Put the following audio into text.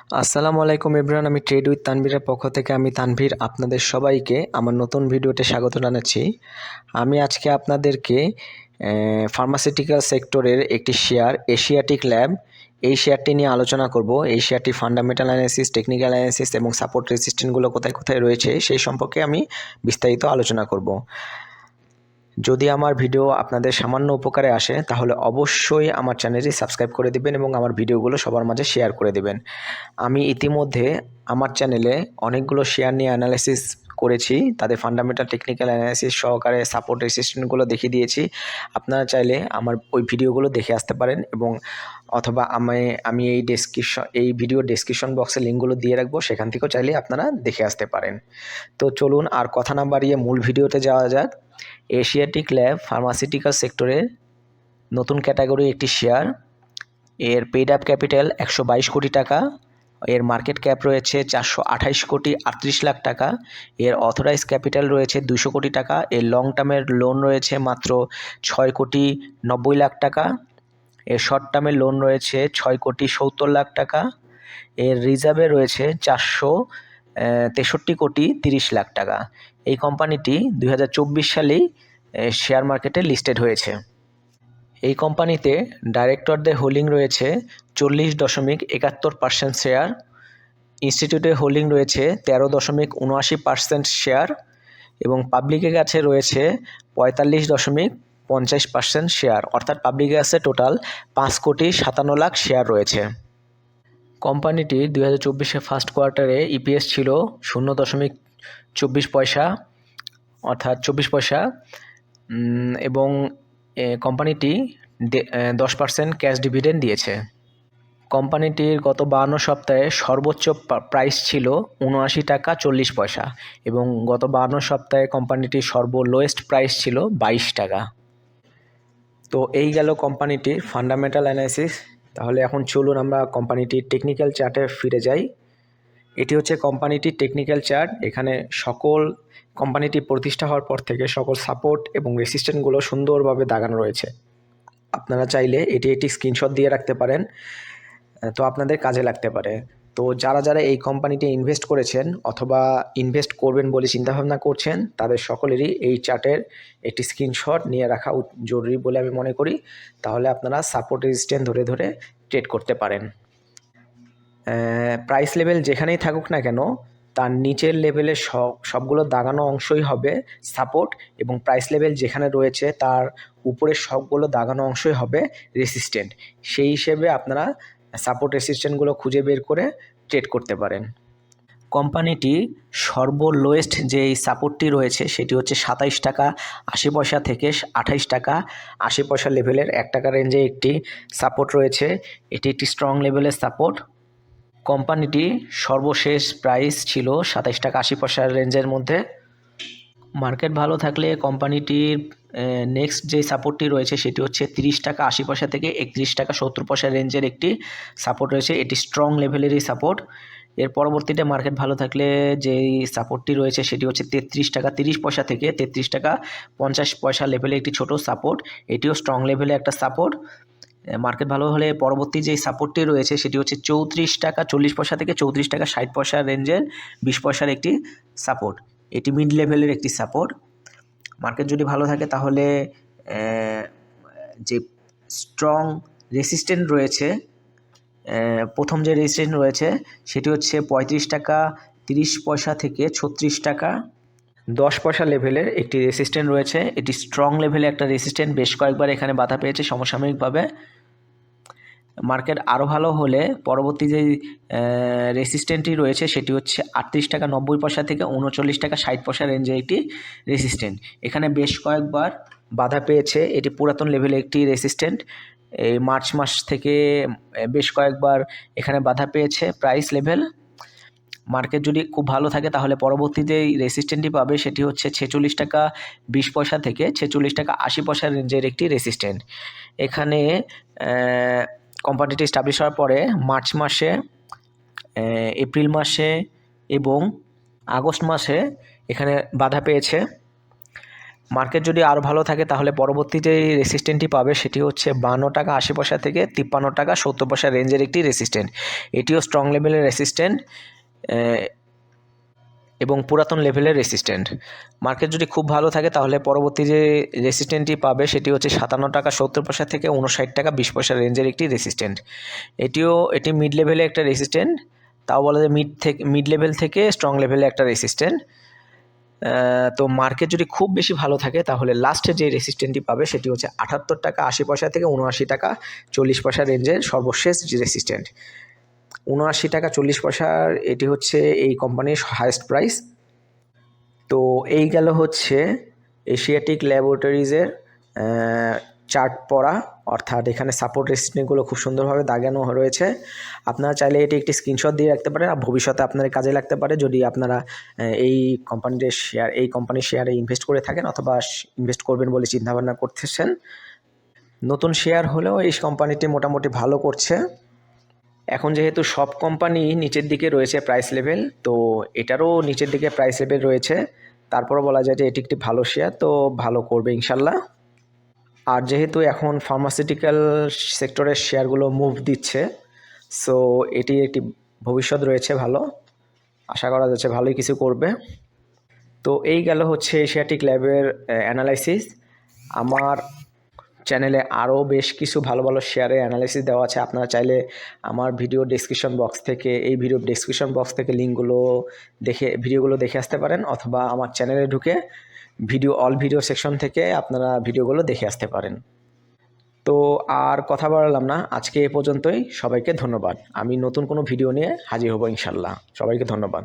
আসসালামু আলাইকুম এভরিওয়ান, আমি ট্রেড উইথ তানভীরের পক্ষ থেকে আমি তানভীর আপনাদের সবাইকে আমার নতুন ভিডিওতে স্বাগত জানাচ্ছি। আমি আজকে আপনাদেরকে ফার্মাসিউটিক্যাল সেক্টরের একটি শেয়ার এশিয়াটিক ল্যাব, এই শেয়ারটি নিয়ে আলোচনা করব। এই শেয়ারটি ফান্ডামেন্টাল অ্যানালিসিস, টেকনিক্যাল অ্যানালিসিস এবং সাপোর্ট রেজিস্ট্যান্সগুলো কোথায় কোথায় রয়েছে সেই সম্পর্কে আমি বিস্তারিত আলোচনা করব। যদি আমার ভিডিও আপনাদের সামান্য উপকারে আসে তাহলে অবশ্যই আমার চ্যানেলটি সাবস্ক্রাইব করে দিবেন এবং আমার ভিডিওগুলো সবার মাঝে শেয়ার করে দিবেন। আমি ইতিমধ্যে আমার চ্যানেলে অনেকগুলো শেয়ার নিয়ে অ্যানালাইসিস করেছি, তাদের ফান্ডামেন্টাল টেকনিক্যাল অ্যানালাইসিস সহকারে সাপোর্ট রেজিস্ট্যান্সগুলো দেখিয়ে দিয়েছি। আপনারা চাইলে আমার ওই ভিডিওগুলো দেখে আসতে পারেন এবং অথবা আমি এই ভিডিও ডেসক্রিপশন বক্সে লিঙ্কগুলো দিয়ে রাখবো, সেখান থেকেও চাইলে আপনারা দেখে আসতে পারেন। তো চলুন আর কথা না বাড়িয়ে মূল ভিডিওতে যাওয়া যাক। এশিয়াটিক ল্যাব ফার্মাসিউটিক্যাল সেক্টরের নতুন ক্যাটাগরি একটি শেয়ার। এর পেইড আপ ক্যাপিটাল 122 কোটি টাকা, এর মার্কেট ক্যাপ রয়েছে 428 কোটি 38 লাখ টাকা, এর অথরাইজ ক্যাপিটাল রয়েছে 200 কোটি টাকা, এর লং টার্মের লোন রয়েছে মাত্র 6 কোটি 90 লাখ টাকা, এর শর্ট টার্মের লোন রয়েছে 6 কোটি 70 লাখ টাকা, এর রিজার্ভে রয়েছে 463 কোটি 30 লাখ টাকা। এই কোম্পানিটি 2024 সালেই শেয়ার মার্কেটে লিস্টেড হয়েছে। এই কোম্পানিতে ডাইরেক্টরদের হোল্ডিং রয়েছে 40.71% শেয়ার, ইনস্টিটিউটের হোল্ডিং রয়েছে 13.79% শেয়ার এবং পাবলিকের কাছে রয়েছে 45.50% শেয়ার, অর্থাৎ পাবলিকের কাছে টোটাল 5 কোটি 57 লাখ শেয়ার রয়েছে। কোম্পানিটি 2024 ফার্স্ট কোয়ার্টারে ইপিএস ছিল 0.24 পয়সা, অর্থাৎ 24 পয়সা, এবং কোম্পানিটি 10% ক্যাশ ডিভিডেন্ড দিয়েছে। কোম্পানিটির গত 52 সপ্তাহে সর্বোচ্চ প্রাইস ছিল 79 টাকা 40 পয়সা এবং গত 52 সপ্তাহে কোম্পানিটির সর্বলোয়েস্ট প্রাইস ছিল 22 টাকা। তো এই গেল কোম্পানিটির ফান্ডামেন্টাল অ্যানালাইসিস। তাহলে এখন চলুন আমরা কোম্পানিটির টেকনিক্যাল চার্টে ফিরে যাই। এটি হচ্ছে কোম্পানিটির টেকনিক্যাল চার্ট। এখানে সকল কোম্পানিটি প্রতিষ্ঠা হওয়ার পর থেকে সকল সাপোর্ট এবং রেসিস্ট্যান্সগুলো সুন্দরভাবে দাগানো রয়েছে। আপনারা চাইলে এটি একটি স্ক্রিনশট দিয়ে রাখতে পারেন, তো আপনাদের কাজে লাগতে পারে। তো যারা যারা এই কোম্পানিতে ইনভেস্ট করেছেন অথবা ইনভেস্ট করবেন বলে চিন্তাভাবনা করছেন, তাদের সকলেরই এই চার্টের একটি স্ক্রিনশট নিয়ে রাখা জরুরি বলে আমি মনে করি। তাহলে আপনারা সাপোর্ট রেজিস্ট্যান্স ধরে ধরে ট্রেড করতে পারেন। প্রাইস লেভেল যেখানেই থাকুক না কেন, তার নিচের লেভেলে সবগুলো দাগানো অংশই হবে সাপোর্ট, এবং প্রাইস লেভেল যেখানে রয়েছে তার উপরের সবগুলো দাগানো অংশই হবে রেসিস্ট্যান্ট। সেই হিসেবে আপনারা সাপোর্ট রেসিস্ট্যান্টগুলো খুঁজে বের করে ট্রেড করতে পারেন। কোম্পানিটি সর্বলোয়েস্ট যে সাপোর্টটি রয়েছে সেটি হচ্ছে 27 টাকা 80 পয়সা থেকে 28 টাকা 80 পয়সা লেভেলের 1 টাকা রেঞ্জে একটি সাপোর্ট রয়েছে। এটি একটি স্ট্রং লেভেলের সাপোর্ট। কোম্পানিটি সর্বশেষ প্রাইস ছিল 27 টাকা 80 পয়সার রেঞ্জের মধ্যে। মার্কেট ভালো থাকলে কোম্পানিটির নেক্সট যে সাপোর্টটি রয়েছে সেটি হচ্ছে 30 টাকা 80 পয়সা থেকে 31 টাকা 70 পয়সা রেঞ্জের একটি সাপোর্ট রয়েছে। এটি স্ট্রং লেভেলেরই সাপোর্ট। এর পরবর্তীতে মার্কেট ভালো থাকলে যেই সাপোর্টটি রয়েছে সেটি হচ্ছে 33 টাকা 30 পয়সা থেকে 33 টাকা 50 পয়সা লেভেলে একটি ছোট সাপোর্ট। এটিও স্ট্রং লেভেলে একটা সাপোর্ট। মার্কেট ভালো হলে পরবর্তী যে সাপোর্টটি রয়েছে সেটি হচ্ছে 34 টাকা 40 পয়সা থেকে 34 টাকা 60 পয়সা রেঞ্জের 20 পয়সার একটি সাপোর্ট। এটি মিড লেভেলের একটি সাপোর্ট। মার্কেট যদি ভালো থাকে তাহলে যে স্ট্রং রেসিস্ট্যান্ট রয়েছে, প্রথম যে রেসিস্ট্যান্ট রয়েছে সেটি হচ্ছে 35 টাকা 30 পয়সা থেকে 36 টাকা 10 পয়সা লেভেলের একটি রেসিস্ট্যান্ট রয়েছে। এটি স্ট্রং লেভেলে একটা রেসিস্ট্যান্ট, বেশ কয়েকবার এখানে বাধা পেয়েছে সমসাময়িকভাবে। মার্কেট আরও ভালো হলে পরবর্তী যে রেসিস্ট্যান্টটি রয়েছে সেটি হচ্ছে 38 টাকা 90 পয়সা থেকে 39 টাকা 60 পয়সা রেঞ্জে একটি রেসিস্ট্যান্ট। এখানে বেশ কয়েকবার বাধা পেয়েছে। এটি পুরাতন লেভেলে একটি রেসিস্ট্যান্ট। এই মার্চ মাস থেকে বেশ কয়েকবার এখানে বাধা পেয়েছে প্রাইস লেভেল। মার্কেট যদি খুব ভালো থাকে তাহলে পরবর্তীতে রেসিস্ট্যান্টটি পাবে সেটি হচ্ছে 46 টাকা 20 পয়সা থেকে 46 টাকা 80 পয়সা রেঞ্জের একটি রেসিস্ট্যান্ট। এখানে কোম্পানিটি এস্টাবলিশ হওয়ার পরে মার্চ মাসে, এপ্রিল মাসে এবং আগস্ট মাসে এখানে বাধা পেয়েছে। মার্কেট যদি আরও ভালো থাকে তাহলে পরবর্তী যে রেসিস্ট্যান্টটি পাবে সেটি হচ্ছে 52 টাকা 80 পয়সা থেকে 53 টাকা 70 পয়সা রেঞ্জের একটি রেসিস্ট্যান্ট। এটিও স্ট্রং লেভেলের রেসিস্ট্যান্ট এবং পুরাতন লেভেলের রেসিস্ট্যান্ট। মার্কেট যদি খুব ভালো থাকে তাহলে পরবর্তী যে রেসিস্ট্যান্টটি পাবে সেটি হচ্ছে 57 টাকা 70 পয়সা থেকে 59 টাকা 20 পয়সা রেঞ্জের একটি রেসিস্ট্যান্ট। এটি মিড লেভেলে একটা রেসিস্ট্যান্ট, তাও বলা যায় মিড লেভেল থেকে স্ট্রং লেভেলে একটা রেসিস্ট্যান্ট। তো মার্কেট যদি খুব বেশি ভালো থাকে তাহলে লাস্টে যে রেসিস্ট্যান্টটি পাবে সেটি হচ্ছে 78 টাকা 80 পয়সা থেকে 79 টাকা 40 পয়সা রেঞ্জের সর্বশেষ যে রেসিস্ট্যান্ট। 79 টাকা 40 পয়সার এটি হচ্ছে এই কোম্পানির হাইয়েস্ট প্রাইস। তো এই গেল হচ্ছে এশিয়াটিক ল্যাবরেটরিজের চার্ট পড়া, অর্থাৎ এখানে সাপোর্ট রেসিস্ট্যান্টগুলো খুব সুন্দরভাবে দাগানো রয়েছে। আপনারা চাইলে এটি একটি স্ক্রিনশট দিয়ে রাখতে পারেন, আর ভবিষ্যতে আপনার কাজে লাগতে পারে যদি আপনারা এই কোম্পানির শেয়ারে ইনভেস্ট করে থাকেন অথবা ইনভেস্ট করবেন বলে চিন্তাভাবনা করতেছেন। নতুন শেয়ার হলেও এই কোম্পানিটি মোটামুটি ভালো করছে। এখন যেহেতু সব কোম্পানি নিচের দিকে রয়েছে প্রাইস লেভেল, তো এটারও নিচের দিকে প্রাইস লেভেল রয়েছে, তারপরও বলা যায় যে এটি একটি ভালো শেয়ার, তো ভালো করবে ইনশাল্লাহ। আর যেহেতু এখন ফার্মাসিউটিক্যাল সেক্টরের শেয়ারগুলো মুভ দিচ্ছে, সো এটি একটি ভবিষ্যৎ রয়েছে ভালো, আশা করা যাচ্ছে ভালোই কিছু করবে। তো এই গেল হচ্ছে এশিয়াটিক ল্যাবের অ্যানালাইসিস। আমার চ্যানেলে আরও বেশ কিছু ভালো ভালো শেয়ারের অ্যানালাইসিস দেওয়া আছে, আপনারা চাইলে আমার ভিডিও ডেসক্রিপশন বক্স থেকে ভিডিওগুলো দেখে আসতে পারেন, অথবা আমার চ্যানেলে ঢুকে অল ভিডিও সেকশন থেকে আপনারা ভিডিওগুলো দেখে আসতে পারেন। তো আর কথা বাড়ালাম না, আজকে এ পর্যন্তই। সবাইকে ধন্যবাদ। আমি নতুন কোনো ভিডিও নিয়ে হাজির হব ইনশাল্লাহ। সবাইকে ধন্যবাদ।